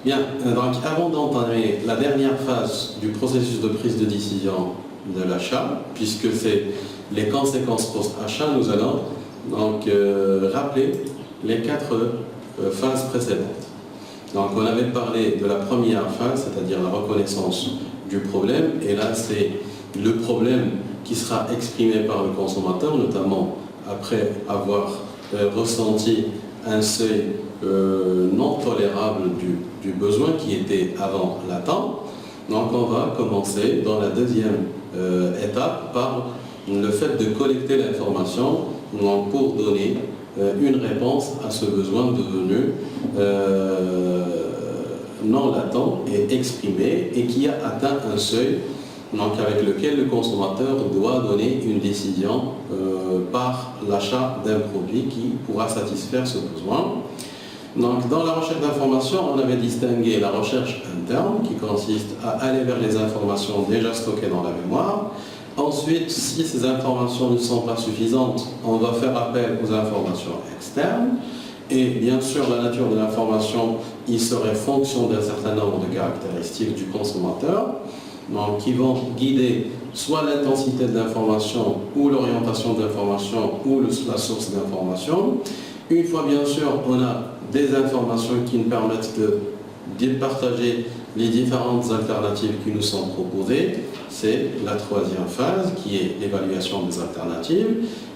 Bien, donc avant d'entamer la dernière phase du processus de prise de décision de l'achat, puisque c'est les conséquences post-achat, nous allons donc rappeler les 4 phases précédentes. Donc on avait parlé de la première phase, c'est-à-dire la reconnaissance du problème, et là c'est le problème qui sera exprimé par le consommateur, notamment après avoir ressenti un seuil non tolérable du besoin qui était avant latent. Donc on va commencer dans la deuxième étape par le fait de collecter l'information pour donner une réponse à ce besoin devenu non latent et exprimé et qui a atteint un seuil donc avec lequel le consommateur doit donner une décision par l'achat d'un produit qui pourra satisfaire ce besoin. Donc, dans la recherche d'informations, on avait distingué la recherche interne qui consiste à aller vers les informations déjà stockées dans la mémoire. Ensuite, si ces informations ne sont pas suffisantes, on va faire appel aux informations externes. Et bien sûr, la nature de l'information, il serait fonction d'un certain nombre de caractéristiques du consommateur, donc qui vont guider soit l'intensité de l'information ou l'orientation de l'information ou la source d'information. Une fois bien sûr on a des informations qui nous permettent de partager les différentes alternatives qui nous sont proposées, c'est la troisième phase qui est l'évaluation des alternatives.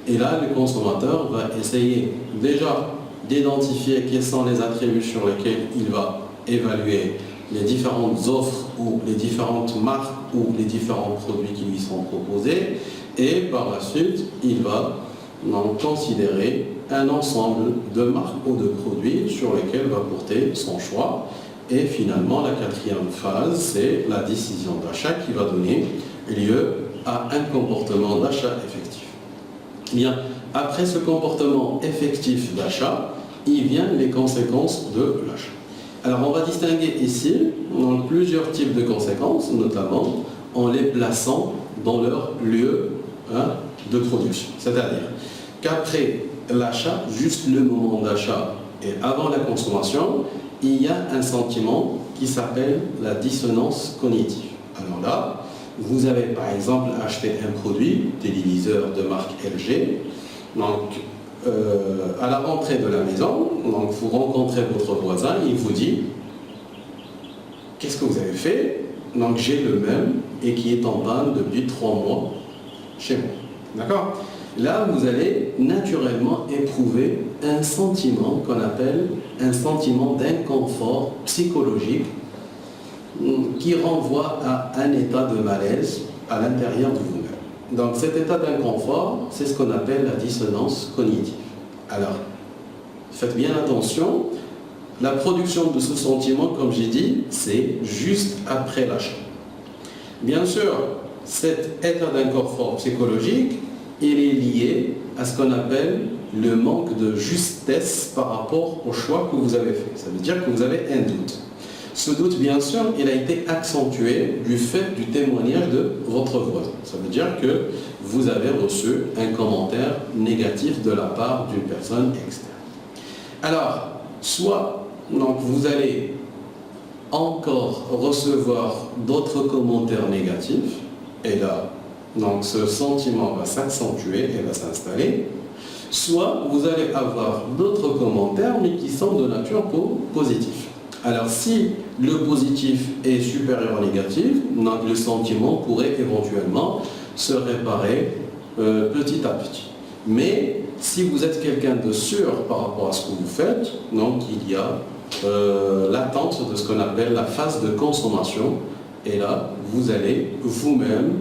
Et là le consommateur va essayer déjà d'identifier quels sont les attributs sur lesquels il va évaluer les différentes offres ou les différentes marques ou les différents produits qui lui sont proposés, et par la suite il va donc considérer un ensemble de marques ou de produits sur lesquels va porter son choix. Et finalement la quatrième phase, c'est la décision d'achat qui va donner lieu à un comportement d'achat effectif. Bien, après ce comportement effectif d'achat, il viennent les conséquences de l'achat. Alors on va distinguer ici donc, plusieurs types de conséquences, notamment en les plaçant dans leur lieu de production. C'est-à-dire qu'après l'achat, juste le moment d'achat et avant la consommation, il y a un sentiment qui s'appelle la dissonance cognitive. Alors là, vous avez par exemple acheté un produit, téléviseur de marque LG, donc à la rentrée de la maison, donc vous rencontrez votre voisin, il vous dit « Qu'est-ce que vous avez fait ?» Donc j'ai le même et qui est en panne depuis 3 mois chez moi. D'accord ? Là, vous allez naturellement éprouver un sentiment qu'on appelle un sentiment d'inconfort psychologique qui renvoie à un état de malaise à l'intérieur de vous-même. Donc cet état d'inconfort, c'est ce qu'on appelle la dissonance cognitive. Alors, faites bien attention, la production de ce sentiment, comme j'ai dit, c'est juste après l'achat. Bien sûr, cet état d'inconfort psychologique, il est lié à ce qu'on appelle le manque de justesse par rapport au choix que vous avez fait. Ça veut dire que vous avez un doute. Ce doute, bien sûr, il a été accentué du fait du témoignage de votre voisin. Ça veut dire que vous avez reçu un commentaire négatif de la part d'une personne externe. Alors, soit donc, vous allez encore recevoir d'autres commentaires négatifs, et là, donc ce sentiment va s'accentuer et va s'installer, soit vous allez avoir d'autres commentaires, mais qui sont de nature positive. Alors si le positif est supérieur au négatif, donc le sentiment pourrait éventuellement se réparer petit à petit. Mais si vous êtes quelqu'un de sûr par rapport à ce que vous faites, donc il y a l'attente de ce qu'on appelle la phase de consommation, et là vous allez vous-même,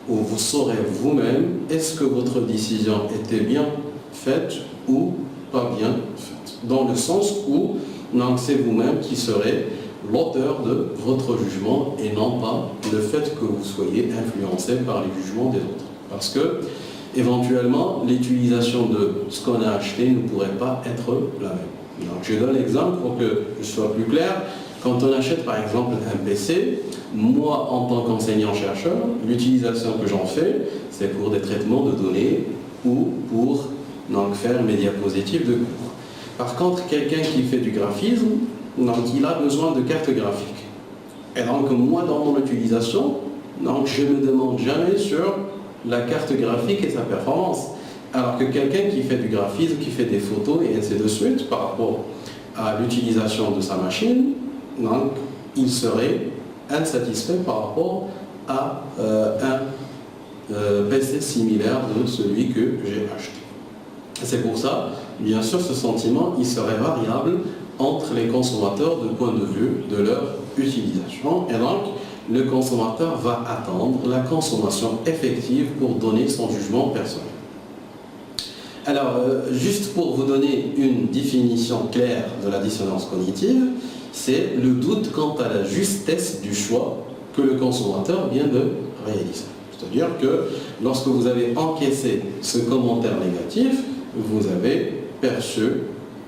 ou vous saurez vous-même, est-ce que votre décision était bien faite ou pas bien faite. Dans le sens où donc c'est vous-même qui serez l'auteur de votre jugement et non pas le fait que vous soyez influencé par les jugements des autres. Parce que, éventuellement, l'utilisation de ce qu'on a acheté ne pourrait pas être la même. Donc, je donne l'exemple pour que je sois plus clair. Quand on achète par exemple un PC, moi en tant qu'enseignant-chercheur, l'utilisation que j'en fais, c'est pour des traitements de données ou pour donc, faire mes diapositives de cours. Par contre, quelqu'un qui fait du graphisme, donc il a besoin de carte graphique. Et donc moi, dans mon utilisation, donc, je ne me demande jamais sur la carte graphique et sa performance. Alors que quelqu'un qui fait du graphisme, qui fait des photos et ainsi de suite par rapport à l'utilisation de sa machine, donc il serait insatisfait par rapport à un PC similaire de celui que j'ai acheté. C'est pour ça, bien sûr, ce sentiment, il serait variable entre les consommateurs du point de vue de leur utilisation. Et donc, le consommateur va attendre la consommation effective pour donner son jugement personnel. Alors, juste pour vous donner une définition claire de la dissonance cognitive, c'est le doute quant à la justesse du choix que le consommateur vient de réaliser. C'est-à-dire que lorsque vous avez encaissé ce commentaire négatif, vous avez perçu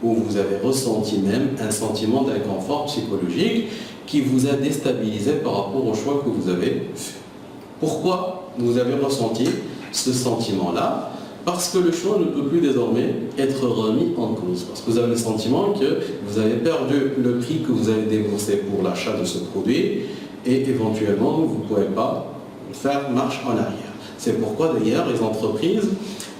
ou vous avez ressenti même un sentiment d'inconfort psychologique qui vous a déstabilisé par rapport au choix que vous avez fait. Pourquoi vous avez ressenti ce sentiment-là? Parce que le choix ne peut plus désormais être remis en cause. Parce que vous avez le sentiment que vous avez perdu le prix que vous avez déboursé pour l'achat de ce produit et éventuellement vous ne pouvez pas faire marche en arrière. C'est pourquoi d'ailleurs les entreprises,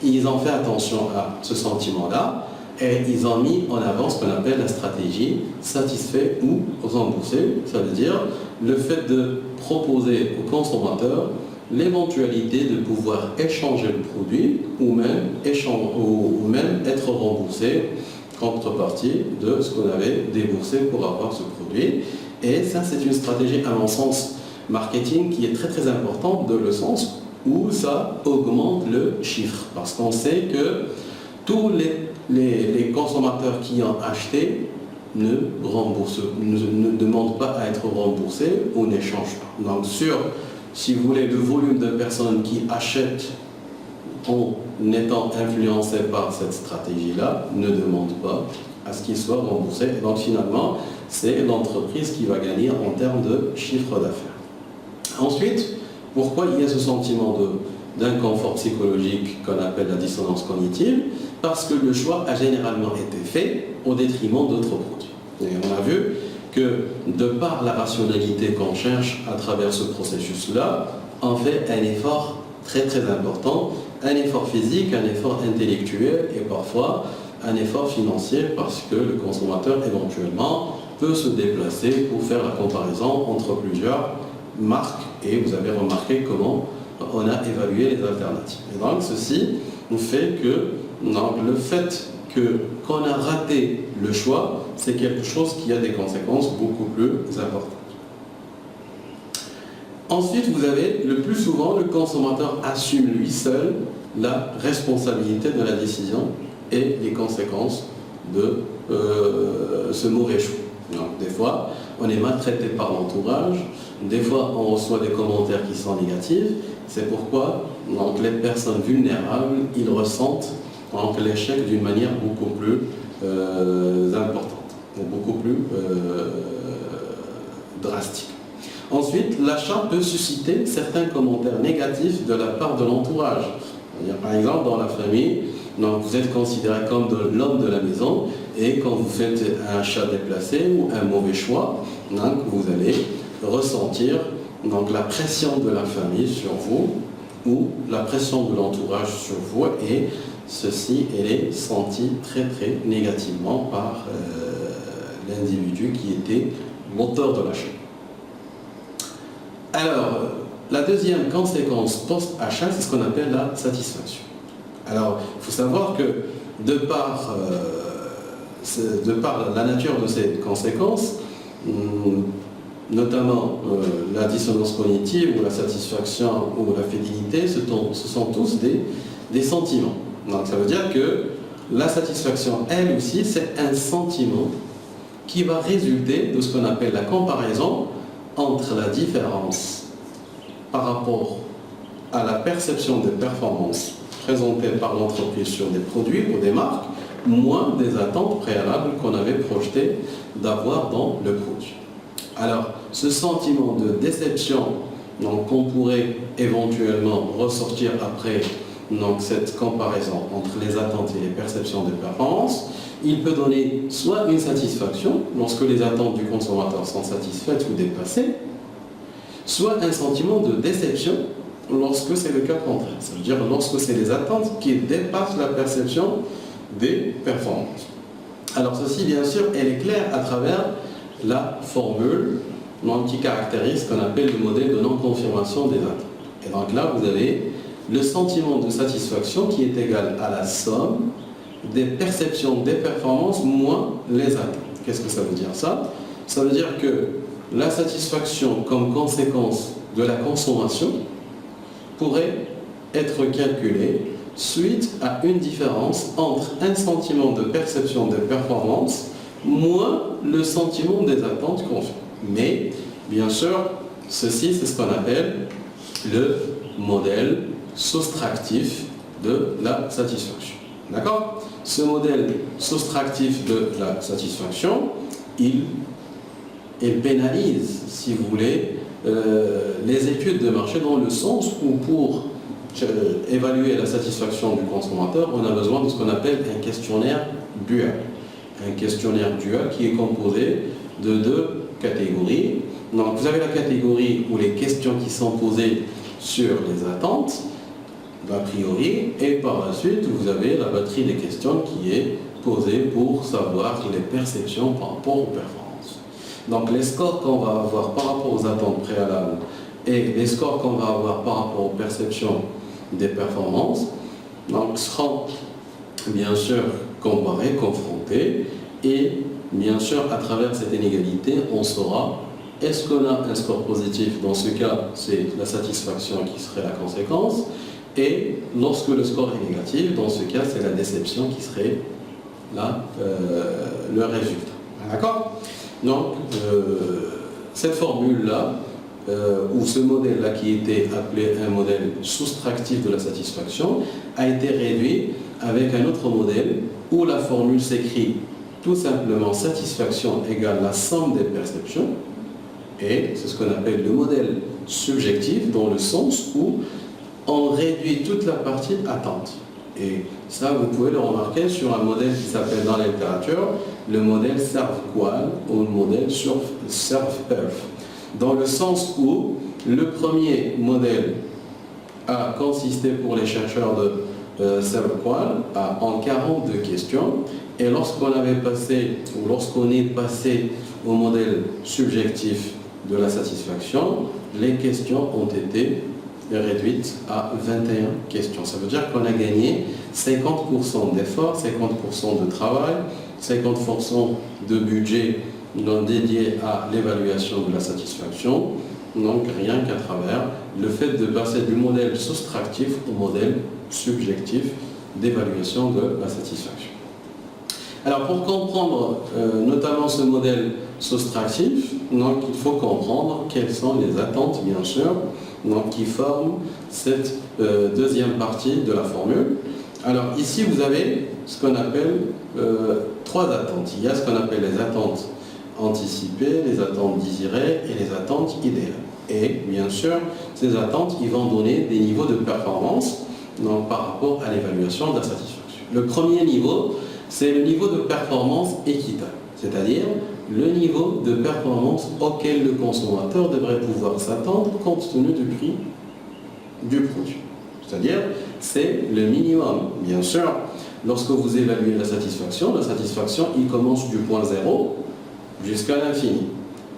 ils ont fait attention à ce sentiment-là et ils ont mis en avant ce qu'on appelle la stratégie satisfait ou remboursé. Ça veut dire le fait de proposer aux consommateurs l'éventualité de pouvoir échanger le produit ou même être remboursé contrepartie de ce qu'on avait déboursé pour avoir ce produit. Et ça, c'est une stratégie, à mon sens, marketing qui est très très importante, dans le sens où ça augmente le chiffre. Parce qu'on sait que tous les consommateurs qui ont acheté ne demandent pas à être remboursés ou n'échangent pas. Donc si vous voulez, le volume de personnes qui achètent en étant influencées par cette stratégie-là ne demande pas à ce qu'ils soient remboursés. Et donc finalement, c'est l'entreprise qui va gagner en termes de chiffre d'affaires. Ensuite, pourquoi il y a ce sentiment d'inconfort psychologique qu'on appelle la dissonance cognitive? Parce que le choix a généralement été fait au détriment d'autres produits. Et on a vu que de par la rationalité qu'on cherche à travers ce processus-là, on fait un effort très très important, un effort physique, un effort intellectuel et parfois un effort financier parce que le consommateur éventuellement peut se déplacer pour faire la comparaison entre plusieurs marques et vous avez remarqué comment on a évalué les alternatives. Et donc ceci nous fait que le fait qu'on a raté le choix, c'est quelque chose qui a des conséquences beaucoup plus importantes. Ensuite, vous avez le plus souvent, le consommateur assume lui seul la responsabilité de la décision et les conséquences de ce mauvais choix. Donc, des fois, on est maltraité par l'entourage, des fois, on reçoit des commentaires qui sont négatifs. C'est pourquoi les personnes vulnérables, ils ressentent l'échec d'une manière beaucoup plus importante, beaucoup plus drastique. Ensuite, l'achat peut susciter certains commentaires négatifs de la part de l'entourage. Par exemple, dans la famille, donc vous êtes considéré comme l'homme de la maison et quand vous faites un achat déplacé ou un mauvais choix, donc vous allez ressentir la pression de la famille sur vous ou la pression de l'entourage sur vous et ceci est senti très très négativement par l'individu qui était l'auteur de l'achat. Alors, la deuxième conséquence post-achat, c'est ce qu'on appelle la satisfaction. Alors, il faut savoir que de par la nature de ces conséquences, notamment la dissonance cognitive ou la satisfaction ou la fidélité, ce sont tous des sentiments. Donc ça veut dire que la satisfaction, elle aussi, c'est un sentiment qui va résulter de ce qu'on appelle la comparaison entre la différence par rapport à la perception des performances présentées par l'entreprise sur des produits ou des marques, moins des attentes préalables qu'on avait projetées d'avoir dans le produit. Alors, ce sentiment de déception qu'on pourrait éventuellement ressortir après donc cette comparaison entre les attentes et les perceptions de performance, il peut donner soit une satisfaction lorsque les attentes du consommateur sont satisfaites ou dépassées, soit un sentiment de déception lorsque c'est le cas contraire. Ça veut dire lorsque c'est les attentes qui dépassent la perception des performances. Alors ceci, bien sûr, elle est claire à travers la formule qui caractérise ce qu'on appelle le modèle de non-confirmation des attentes. Et donc là, vous avez le sentiment de satisfaction qui est égal à la somme des perceptions des performances moins les attentes. Qu'est-ce que ça veut dire ça? Ça veut dire que la satisfaction comme conséquence de la consommation pourrait être calculée suite à une différence entre un sentiment de perception des performances moins le sentiment des attentes qu'on fait. Mais, bien sûr, ceci, c'est ce qu'on appelle le modèle soustractif de la satisfaction. D'accord? Ce modèle soustractif de la satisfaction, il pénalise, si vous voulez, les études de marché dans le sens où pour évaluer la satisfaction du consommateur, on a besoin de ce qu'on appelle un questionnaire dual. Un questionnaire dual qui est composé de deux catégories. Donc vous avez la catégorie où les questions qui sont posées sur les attentes, a priori, et par la suite vous avez la batterie des questions qui est posée pour savoir les perceptions par rapport aux performances. Donc les scores qu'on va avoir par rapport aux attentes préalables et les scores qu'on va avoir par rapport aux perceptions des performances donc, seront bien sûr comparés, confrontés, et bien sûr à travers cette inégalité on saura est-ce qu'on a un score positif. Dans ce cas c'est la satisfaction qui serait la conséquence, et lorsque le score est négatif, dans ce cas c'est la déception qui serait le résultat. D'accord? Donc cette formule là ou ce modèle-là qui était appelé un modèle soustractif de la satisfaction a été réduit avec un autre modèle où la formule s'écrit tout simplement satisfaction égale la somme des perceptions, et c'est ce qu'on appelle le modèle subjectif dans le sens où on réduit toute la partie attente. Et ça, vous pouvez le remarquer sur un modèle qui s'appelle dans la littérature le modèle SERV-QUAL ou le modèle SERV-PERF. Dans le sens où le premier modèle a consisté pour les chercheurs de SERV-QUAL en 42 questions, et lorsqu'on est passé au modèle subjectif de la satisfaction, les questions ont été réduites à 21 questions. Ça veut dire qu'on a gagné 50% d'efforts, 50% de travail, 50% de budget dédié à l'évaluation de la satisfaction, donc rien qu'à travers le fait de passer du modèle soustractif au modèle subjectif d'évaluation de la satisfaction. Alors pour comprendre notamment ce modèle soustractif, donc, il faut comprendre quelles sont les attentes bien sûr donc, qui forment cette deuxième partie de la formule. Alors ici vous avez ce qu'on appelle trois attentes. Il y a ce qu'on appelle les attentes anticipées, les attentes désirées et les attentes idéales. Et bien sûr, ces attentes ils vont donner des niveaux de performance donc, par rapport à l'évaluation de la satisfaction. Le premier niveau, c'est le niveau de performance équitable, c'est-à-dire le niveau de performance auquel le consommateur devrait pouvoir s'attendre compte tenu du prix du produit. C'est-à-dire, c'est le minimum. Bien sûr, lorsque vous évaluez la satisfaction, il commence du point zéro jusqu'à l'infini.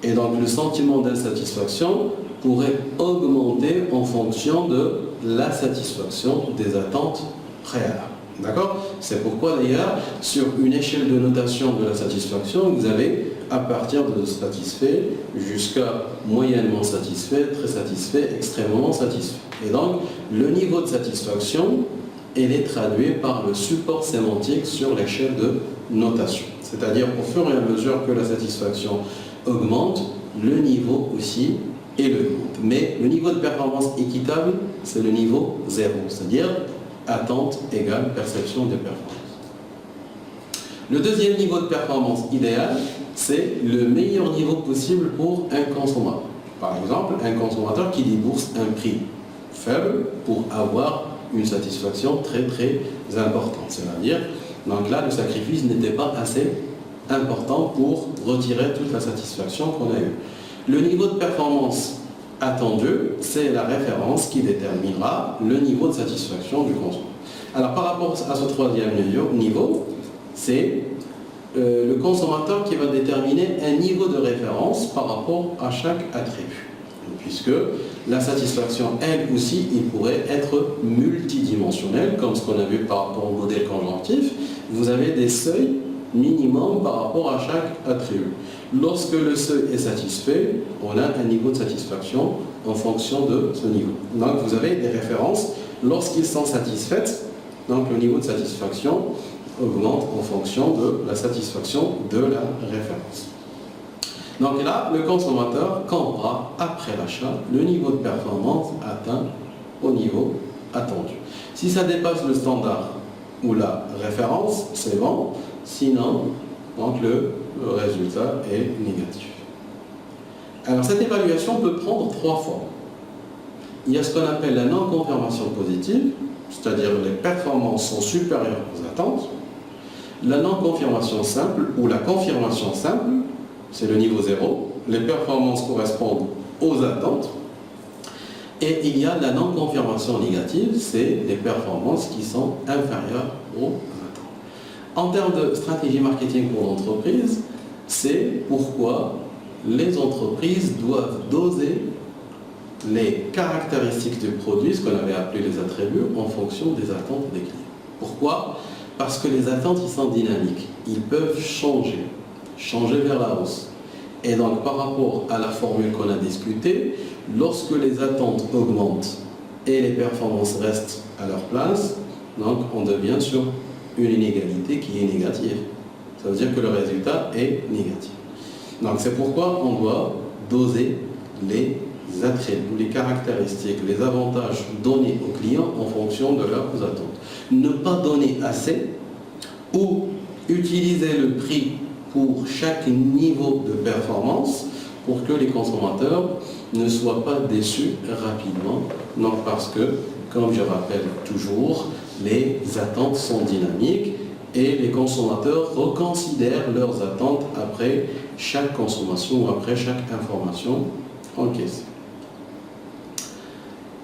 Et donc, le sentiment d'insatisfaction pourrait augmenter en fonction de la satisfaction des attentes préalables. D'accord? C'est pourquoi d'ailleurs, sur une échelle de notation de la satisfaction, vous avez à partir de satisfait jusqu'à moyennement satisfait, très satisfait, extrêmement satisfait. Et donc, le niveau de satisfaction, il est traduit par le support sémantique sur l'échelle de notation. C'est-à-dire, au fur et à mesure que la satisfaction augmente, le niveau aussi élevé. Mais le niveau de performance équitable, c'est le niveau 0, c'est-à-dire attente égale perception de performance. Le deuxième niveau de performance idéal, c'est le meilleur niveau possible pour un consommateur. Par exemple, un consommateur qui débourse un prix faible pour avoir une satisfaction très très importante. C'est-à-dire, donc là, le sacrifice n'était pas assez important pour retirer toute la satisfaction qu'on a eue. Le niveau de performance attendu, c'est la référence qui déterminera le niveau de satisfaction du consommateur. Alors par rapport à ce troisième niveau, c'est le consommateur qui va déterminer un niveau de référence par rapport à chaque attribut. Puisque la satisfaction, elle aussi, il pourrait être multidimensionnelle, comme ce qu'on a vu par rapport au modèle conjonctif. Vous avez des seuils minimum par rapport à chaque attribut. Lorsque le seuil est satisfait, on a un niveau de satisfaction en fonction de ce niveau. Donc vous avez des références. Lorsqu'ils sont satisfaits, donc le niveau de satisfaction augmente en fonction de la satisfaction de la référence. Donc là, le consommateur compara après l'achat le niveau de performance atteint au niveau attendu. Si ça dépasse le standard ou la référence, c'est bon. Sinon, donc le résultat est négatif. Alors cette évaluation peut prendre trois formes. Il y a ce qu'on appelle la non-confirmation positive, c'est-à-dire les performances sont supérieures aux attentes. La non-confirmation simple ou la confirmation simple, c'est le niveau 0. Les performances correspondent aux attentes. Et il y a la non-confirmation négative, c'est les performances qui sont inférieures aux attentes. En termes de stratégie marketing pour l'entreprise, c'est pourquoi les entreprises doivent doser les caractéristiques du produit, ce qu'on avait appelé les attributs, en fonction des attentes des clients. Pourquoi ? Parce que les attentes, ils sont dynamiques. Ils peuvent changer vers la hausse. Et donc, par rapport à la formule qu'on a discutée, lorsque les attentes augmentent et les performances restent à leur place, donc on devient sur une inégalité qui est négative. Ça veut dire que le résultat est négatif. Donc, c'est pourquoi on doit doser les attributs, les caractéristiques, les avantages donnés aux clients en fonction de leurs attentes. Ne pas donner assez ou utiliser le prix pour chaque niveau de performance pour que les consommateurs ne soient pas déçus rapidement. Non, parce que, comme je rappelle toujours, les attentes sont dynamiques et les consommateurs reconsidèrent leurs attentes après chaque consommation ou après chaque information encaissée.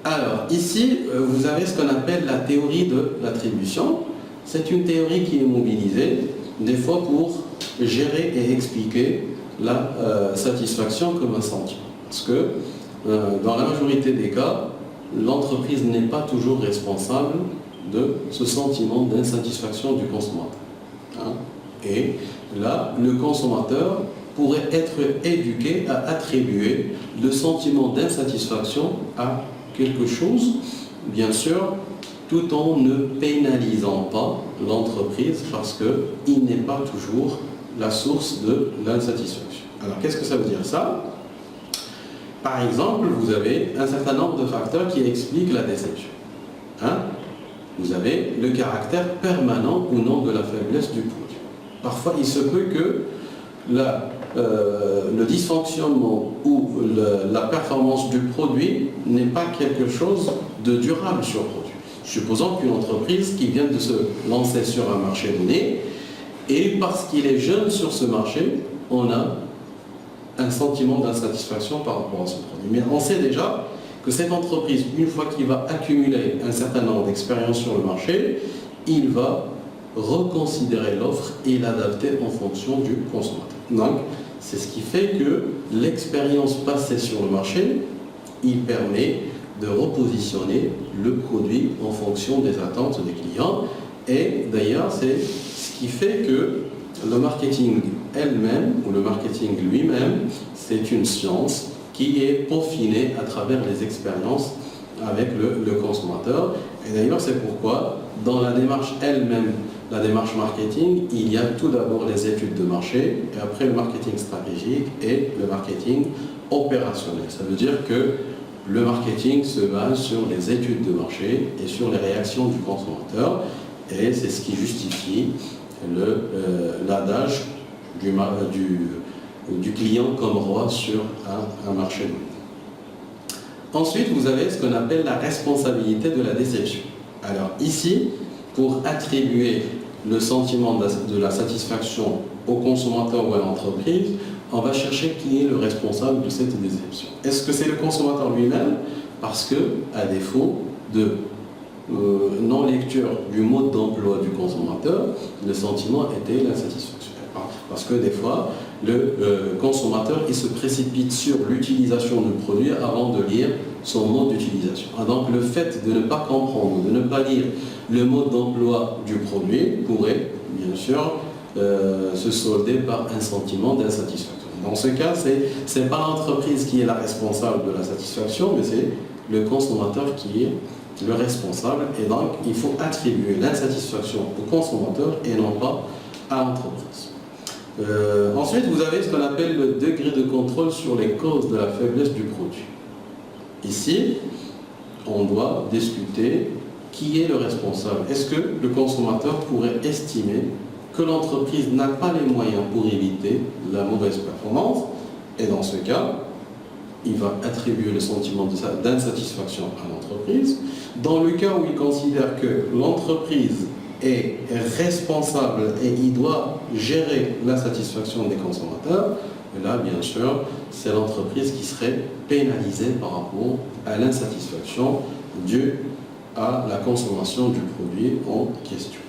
Alors, ici, vous avez ce qu'on appelle la théorie de l'attribution. C'est une théorie qui est mobilisée, des fois pour gérer et expliquer la satisfaction comme un sentiment. Parce que, dans la majorité des cas, l'entreprise n'est pas toujours responsable de ce sentiment d'insatisfaction du consommateur. Et là, le consommateur pourrait être éduqué à attribuer le sentiment d'insatisfaction à quelque chose, bien sûr, tout en ne pénalisant pas l'entreprise parce qu'il n'est pas toujours la source de l'insatisfaction. Alors, qu'est-ce que ça veut dire ça ? Par exemple, vous avez un certain nombre de facteurs qui expliquent la déception. Vous avez le caractère permanent ou non de la faiblesse du produit. Parfois, il se peut que le dysfonctionnement ou la performance du produit n'est pas quelque chose de durable sur le produit. Supposons qu'une entreprise qui vient de se lancer sur un marché donné, et parce qu'il est jeune sur ce marché, on a un sentiment d'insatisfaction par rapport à ce produit. Mais on sait déjà que cette entreprise, une fois qu'il va accumuler un certain nombre d'expériences sur le marché, il va reconsidérer l'offre et l'adapter en fonction du consommateur. Donc, c'est ce qui fait que l'expérience passée sur le marché, il permet de repositionner le produit en fonction des attentes des clients. Et d'ailleurs, c'est ce qui fait que le marketing elle-même, ou le marketing lui-même, c'est une science qui est peaufinée à travers les expériences avec le consommateur. Et d'ailleurs, c'est pourquoi, dans la démarche elle-même, la démarche marketing, il y a tout d'abord les études de marché, et après le marketing stratégique et le marketing opérationnel. Ça veut dire que le marketing se base sur les études de marché et sur les réactions du consommateur, et c'est ce qui justifie l'adage du client comme roi sur un marché donné. Ensuite, vous avez ce qu'on appelle la responsabilité de la déception. Alors ici, pour attribuer le sentiment de la satisfaction au consommateur ou à l'entreprise, on va chercher qui est le responsable de cette déception. Est-ce que c'est le consommateur lui-même? Parce que, à défaut de non-lecture du mode d'emploi du consommateur, le sentiment était l'insatisfaction. Parce que des fois, le consommateur il se précipite sur l'utilisation du produit avant de lire son mode d'utilisation. Donc le fait de ne pas comprendre, de ne pas lire le mode d'emploi du produit pourrait bien sûr se solder par un sentiment d'insatisfaction. Dans ce cas, ce n'est pas l'entreprise qui est la responsable de la satisfaction, mais c'est le consommateur qui est le responsable. Et donc, il faut attribuer l'insatisfaction au consommateur et non pas à l'entreprise. Ensuite, vous avez ce qu'on appelle le degré de contrôle sur les causes de la faiblesse du produit. Ici, on doit discuter qui est le responsable. Est-ce que le consommateur pourrait estimer que l'entreprise n'a pas les moyens pour éviter la mauvaise performance? Et dans ce cas, il va attribuer le sentiment d'insatisfaction à l'entreprise. Dans le cas où il considère que l'entreprise est responsable et il doit gérer la satisfaction des consommateurs, et là, bien sûr, c'est l'entreprise qui serait pénalisée par rapport à l'insatisfaction due à la consommation du produit en question.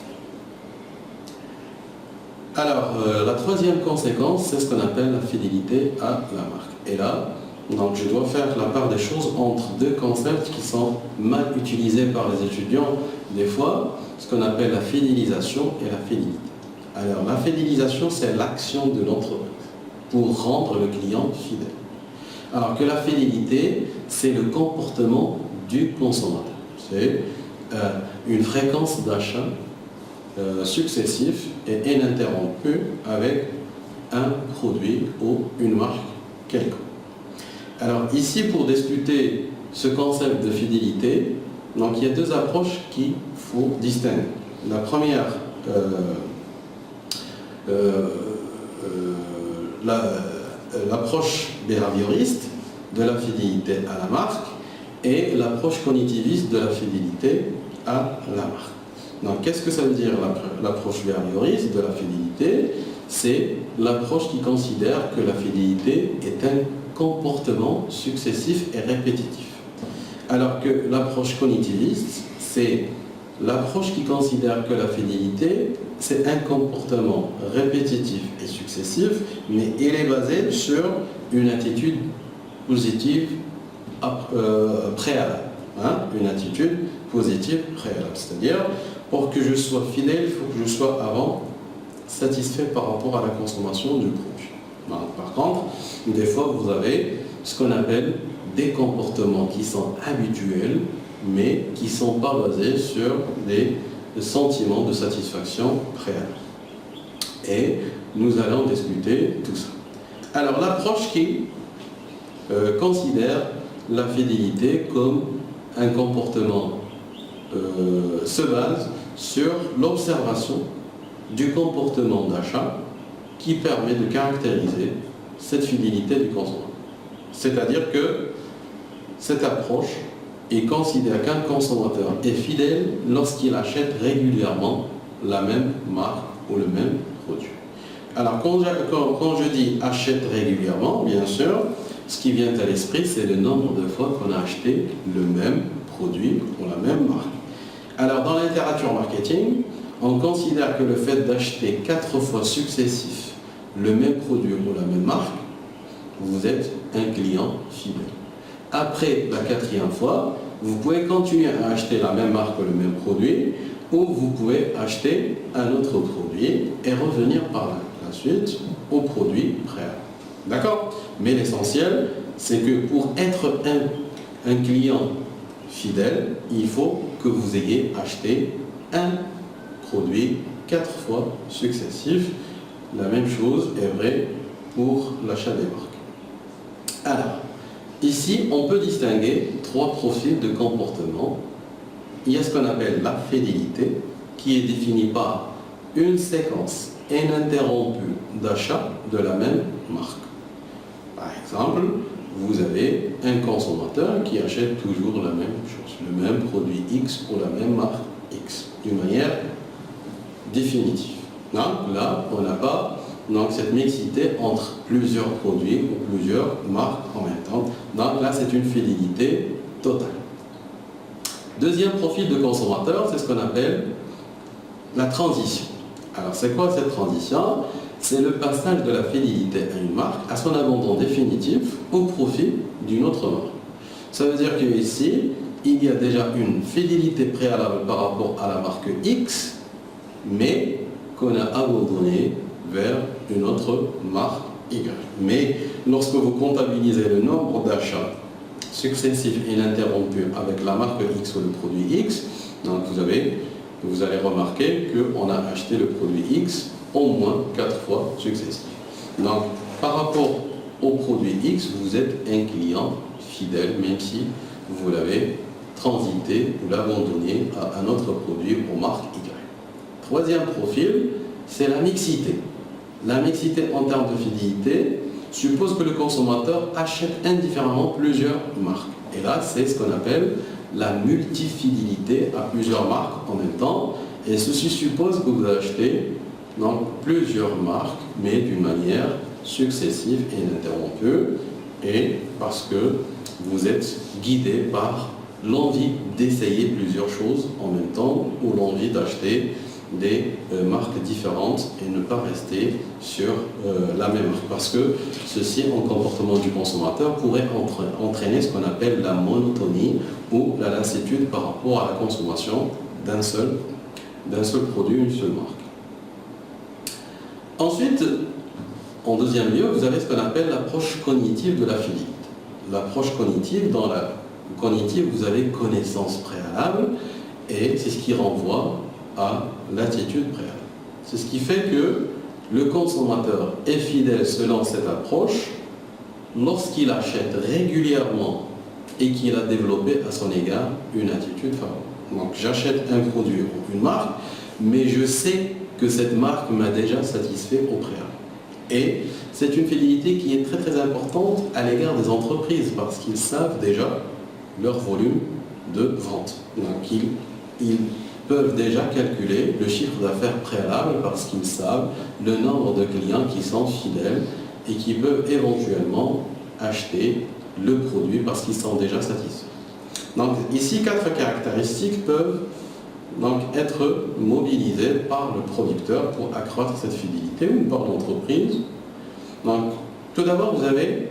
Alors, la troisième conséquence, c'est ce qu'on appelle la fidélité à la marque. Et là, donc, je dois faire la part des choses entre deux concepts qui sont mal utilisés par les étudiants des fois, ce qu'on appelle la fidélisation et la fidélité. Alors, la fidélisation, c'est l'action de l'entreprise pour rendre le client fidèle. Alors que la fidélité, c'est le comportement du consommateur. C'est une fréquence d'achat successif et ininterrompu avec un produit ou une marque quelconque. Alors ici, pour discuter ce concept de fidélité, donc il y a deux approches qu'il faut distinguer. La première, l'approche behavioriste de la fidélité à la marque et l'approche cognitiviste de la fidélité à la marque. Donc qu'est-ce que ça veut dire l'approche behavioriste de la fidélité? C'est l'approche qui considère que la fidélité est un comportement successif et répétitif. Alors que l'approche cognitiviste, c'est l'approche qui considère que la fidélité, c'est un comportement répétitif et successif, mais il est basé sur une attitude positive préalable. Une attitude positive préalable. C'est-à-dire, pour que je sois fidèle, il faut que je sois avant satisfait par rapport à la consommation du produit. Par contre, des fois, vous avez ce qu'on appelle des comportements qui sont habituels, mais qui ne sont pas basés sur des sentiments de satisfaction préalable. Et nous allons discuter tout ça. Alors, l'approche qui considère la fidélité comme un comportement se base sur l'observation du comportement d'achat qui permet de caractériser cette fidélité du consommateur. C'est-à-dire que cette approche considère qu'un consommateur est fidèle lorsqu'il achète régulièrement la même marque ou le même produit. Alors quand je dis achète régulièrement, bien sûr, ce qui vient à l'esprit, c'est le nombre de fois qu'on a acheté le même produit ou la même marque. Alors dans la littérature marketing, on considère que le fait d'acheter 4 fois successif le même produit ou la même marque, vous êtes un client fidèle. Après la 4e fois, vous pouvez continuer à acheter la même marque ou le même produit, ou vous pouvez acheter un autre produit et revenir par la suite au produit préalable. D'accord? Mais l'essentiel, c'est que pour être un client fidèle, il faut que vous ayez acheté un produit 4 fois successif. La même chose est vraie pour l'achat des marques. Alors, ici, on peut distinguer 3 profils de comportement. Il y a ce qu'on appelle la fidélité, qui est définie par une séquence ininterrompue d'achat de la même marque. Par exemple, vous avez un consommateur qui achète toujours la même chose, le même produit X pour la même marque X, d'une manière définitive. Donc là, on n'a pas cette mixité entre plusieurs produits ou plusieurs marques en même temps. Donc là, c'est une fidélité totale. Deuxième profil de consommateur, c'est ce qu'on appelle la transition. Alors, c'est quoi cette transition? C'est le passage de la fidélité à une marque à son abandon définitif au profit d'une autre marque. Ça veut dire qu'ici, il y a déjà une fidélité préalable par rapport à la marque X, mais qu'on a abandonné vers une autre marque Y. Mais lorsque vous comptabilisez le nombre d'achats successifs et ininterrompus avec la marque X ou le produit X, donc vous allez remarquer qu'on a acheté le produit X au moins 4 fois successifs. Donc, par rapport au produit X, vous êtes un client fidèle, même si vous l'avez transité ou l'abandonné à un autre produit aux marques Y. Troisième profil, c'est la mixité. La mixité en termes de fidélité suppose que le consommateur achète indifféremment plusieurs marques. Et là, c'est ce qu'on appelle la multifidélité à plusieurs marques en même temps. Et ceci suppose que vous achetez plusieurs marques, mais d'une manière successive et ininterrompue, et parce que vous êtes guidé par l'envie d'essayer plusieurs choses en même temps, ou l'envie d'acheter des marques différentes et ne pas rester sur la même marque. Parce que ceci, en comportement du consommateur, pourrait entraîner ce qu'on appelle la monotonie ou la lassitude par rapport à la consommation d'un seul produit, une seule marque. Ensuite, en deuxième lieu, vous avez ce qu'on appelle l'approche cognitive de la fidélité. L'approche cognitive, dans la cognitive, vous avez connaissance préalable, et c'est ce qui renvoie à l'attitude préalable. C'est ce qui fait que le consommateur est fidèle selon cette approche lorsqu'il achète régulièrement et qu'il a développé à son égard une attitude favorable. Donc j'achète un produit ou une marque, mais je sais que cette marque m'a déjà satisfait au préalable. Et c'est une fidélité qui est très très importante à l'égard des entreprises parce qu'ils savent déjà leur volume de vente. Donc ils peuvent déjà calculer le chiffre d'affaires préalable parce qu'ils savent le nombre de clients qui sont fidèles et qui peuvent éventuellement acheter le produit parce qu'ils sont déjà satisfaits. Donc ici, 4 caractéristiques peuvent être mobilisées par le producteur pour accroître cette fidélité ou par l'entreprise. Donc, tout d'abord, vous avez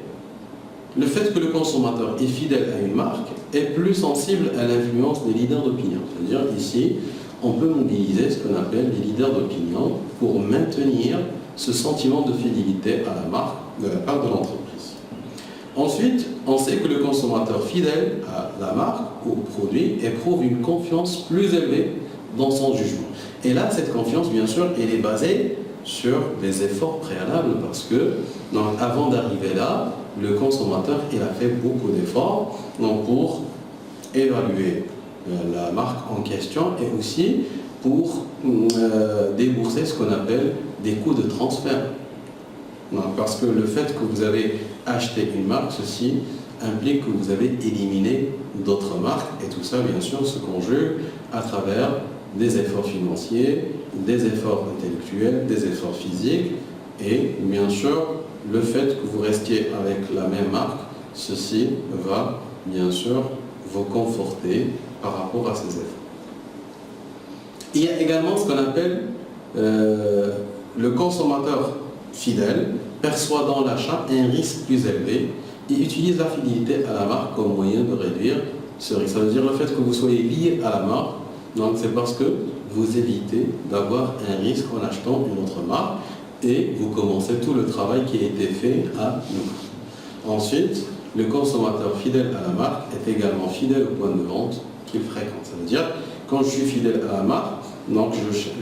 le fait que le consommateur est fidèle à une marque est plus sensible à l'influence des leaders d'opinion. C'est-à-dire ici, on peut mobiliser ce qu'on appelle les leaders d'opinion pour maintenir ce sentiment de fidélité à la marque de la part de l'entreprise. Ensuite, on sait que le consommateur fidèle à la marque ou au produit éprouve une confiance plus élevée dans son jugement. Et là, cette confiance, bien sûr, elle est basée sur des efforts préalables parce que, avant d'arriver là, le consommateur, il a fait beaucoup d'efforts pour évaluer la marque en question et aussi pour débourser ce qu'on appelle des coûts de transfert. Parce que le fait que vous avez acheté une marque, ceci implique que vous avez éliminé d'autres marques et tout ça, bien sûr, se conjugue à travers des efforts financiers, des efforts intellectuels, des efforts physiques et bien sûr, le fait que vous restiez avec la même marque, ceci va bien sûr vous conforter par rapport à ces efforts. Il y a également ce qu'on appelle le consommateur fidèle perçoit dans l'achat un risque plus élevé et utilise la fidélité à la marque comme moyen de réduire ce risque. Ça veut dire le fait que vous soyez lié à la marque, donc c'est parce que vous évitez d'avoir un risque en achetant une autre marque et vous commencez tout le travail qui a été fait à nous. Ensuite, le consommateur fidèle à la marque est également fidèle au point de vente qu'il fréquente. Ça veut dire, quand je suis fidèle à la marque, donc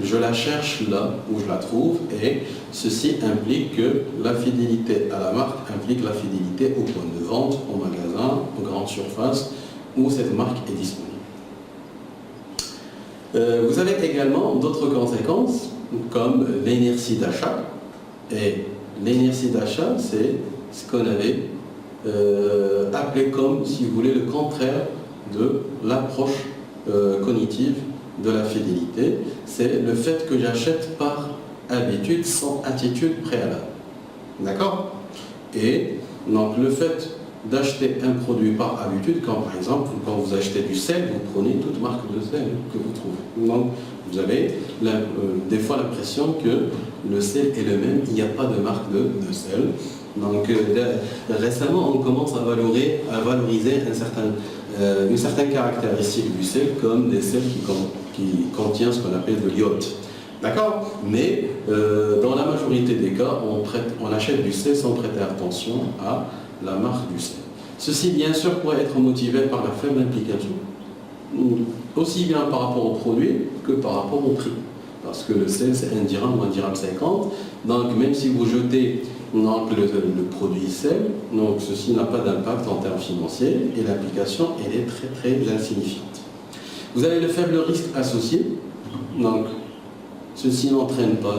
je la cherche là où je la trouve et ceci implique que la fidélité à la marque implique la fidélité au point de vente, au magasin, aux grandes surfaces où cette marque est disponible. Vous avez également d'autres conséquences comme l'inertie d'achat. Et l'inertie d'achat, c'est ce qu'on avait appelé comme, si vous voulez, le contraire de l'approche cognitive de la fidélité. C'est le fait que j'achète par habitude sans attitude préalable. D'accord? Et donc le fait d'acheter un produit par habitude, quand par exemple, quand vous achetez du sel, vous prenez toute marque de sel que vous trouvez. Donc vous avez des fois l'impression que le sel est le même, il n'y a pas de marque de sel. Donc récemment, on commence à valoriser une certaine caractéristique du sel comme des sels qui contiennent ce qu'on appelle de l'iode. D'accord? Mais dans la majorité des cas, on achète du sel sans prêter attention à la marque du sel. Ceci, bien sûr, pourrait être motivé par la faible implication, aussi bien par rapport au produit que par rapport au prix. Parce que le sel, c'est 1 dirham ou 1 dirham 50. Donc, même si vous jetez le produit sel, donc ceci n'a pas d'impact en termes financiers et l'application, elle est très très insignifiante. Vous avez le faible risque associé. Donc, ceci n'entraîne pas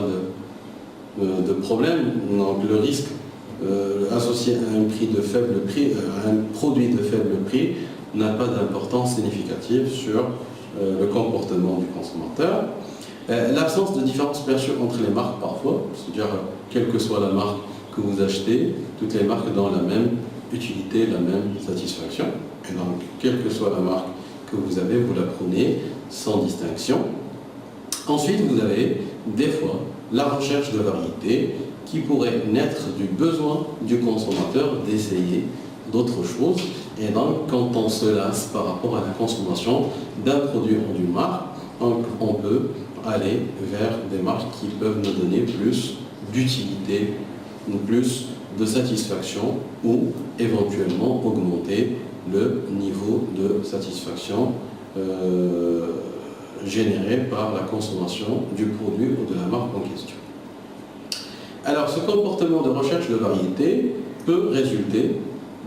de problème. Donc, le risque associé à un produit de faible prix n'a pas d'importance significative sur le comportement du consommateur. L'absence de différence perçue entre les marques parfois, c'est-à-dire quelle que soit la marque que vous achetez, toutes les marques donnent la même utilité, la même satisfaction. Et donc, quelle que soit la marque que vous avez, vous la prenez sans distinction. Ensuite, vous avez des fois la recherche de variété qui pourrait naître du besoin du consommateur d'essayer d'autres choses. Et donc, quand on se lasse par rapport à la consommation d'un produit ou d'une marque, on peut aller vers des marques qui peuvent nous donner plus d'utilité, plus de satisfaction ou éventuellement augmenter le niveau de satisfaction généré par la consommation du produit ou de la marque en question. Alors, ce comportement de recherche de variété peut résulter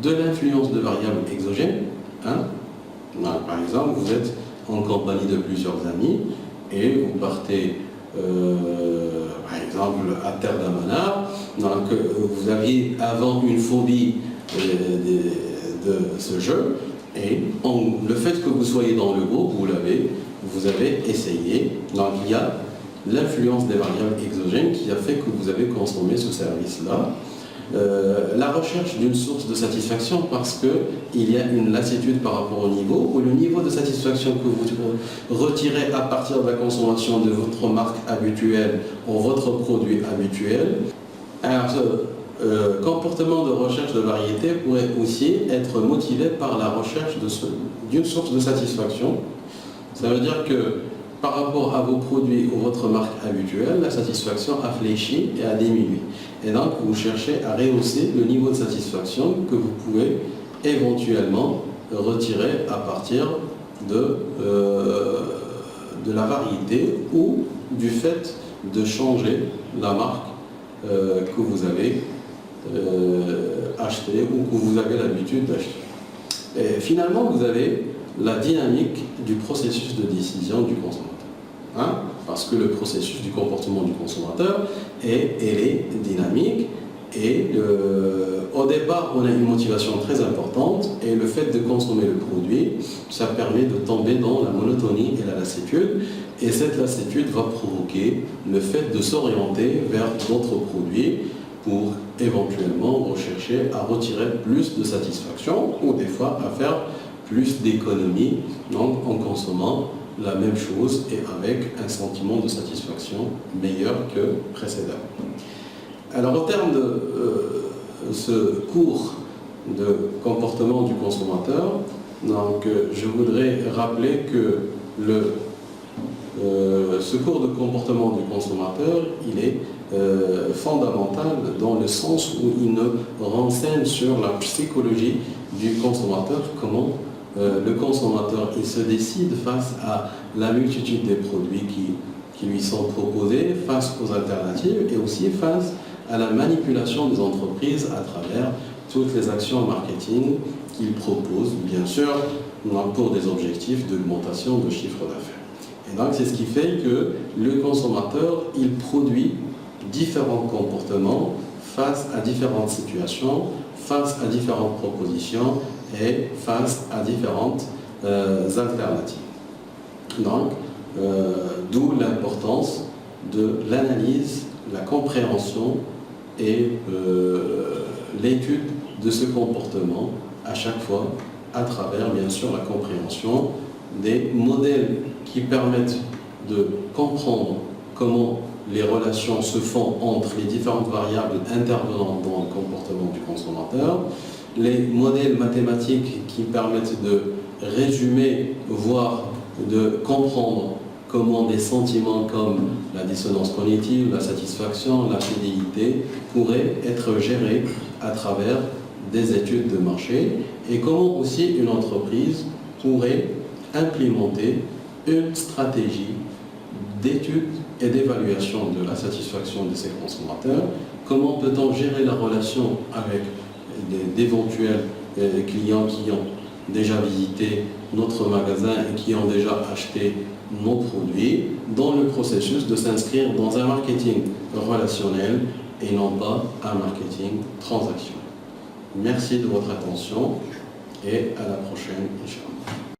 de l'influence de variables exogènes. Par exemple, vous êtes en compagnie de plusieurs amis et vous partez, par exemple, à Terre d'Amana. Donc, vous aviez avant une phobie de ce jeu et le fait que vous soyez dans le groupe, vous avez essayé. Donc, il y a l'influence des variables exogènes qui a fait que vous avez consommé ce service-là. La recherche d'une source de satisfaction parce qu'il y a une lassitude par rapport au niveau, ou le niveau de satisfaction que vous retirez à partir de la consommation de votre marque habituelle ou votre produit habituel. Alors, ce comportement de recherche de variété pourrait aussi être motivé par la recherche d'une source de satisfaction. Ça veut dire que par rapport à vos produits ou votre marque habituelle, la satisfaction a fléchi et a diminué. Et donc, vous cherchez à rehausser le niveau de satisfaction que vous pouvez éventuellement retirer à partir de la variété ou du fait de changer la marque que vous avez achetée ou que vous avez l'habitude d'acheter. Et finalement, vous avez la dynamique du processus de décision du consommateur. Parce que le processus du comportement du consommateur, elle est dynamique et au départ, on a une motivation très importante et le fait de consommer le produit, ça permet de tomber dans la monotonie et la lassitude et cette lassitude va provoquer le fait de s'orienter vers d'autres produits pour éventuellement rechercher à retirer plus de satisfaction ou des fois à faire plus d'économie, donc en consommant la même chose et avec un sentiment de satisfaction meilleur que précédemment. Alors au terme de ce cours de comportement du consommateur, donc, je voudrais rappeler que ce cours de comportement du consommateur, il est fondamental dans le sens où il nous renseigne sur la psychologie du consommateur, comment le consommateur il se décide face à la multitude des produits qui lui sont proposés, face aux alternatives et aussi face à la manipulation des entreprises à travers toutes les actions marketing qu'ils proposent, bien sûr, pour des objectifs d'augmentation de chiffre d'affaires. Et donc c'est ce qui fait que le consommateur, il produit différents comportements face à différentes situations, face à différentes propositions et face à différentes alternatives. Donc, d'où l'importance de l'analyse, la compréhension et l'étude de ce comportement à chaque fois à travers bien sûr la compréhension des modèles qui permettent de comprendre comment les relations se font entre les différentes variables intervenant dans le comportement du consommateur, les modèles mathématiques qui permettent de résumer, voire de comprendre comment des sentiments comme la dissonance cognitive, la satisfaction, la fidélité pourraient être gérés à travers des études de marché et comment aussi une entreprise pourrait implémenter une stratégie d'étude et d'évaluation de la satisfaction de ses consommateurs, comment peut-on gérer la relation avec d'éventuels clients qui ont déjà visité notre magasin et qui ont déjà acheté nos produits dans le processus de s'inscrire dans un marketing relationnel et non pas un marketing transactionnel. Merci de votre attention et à la prochaine, Inch'Allah.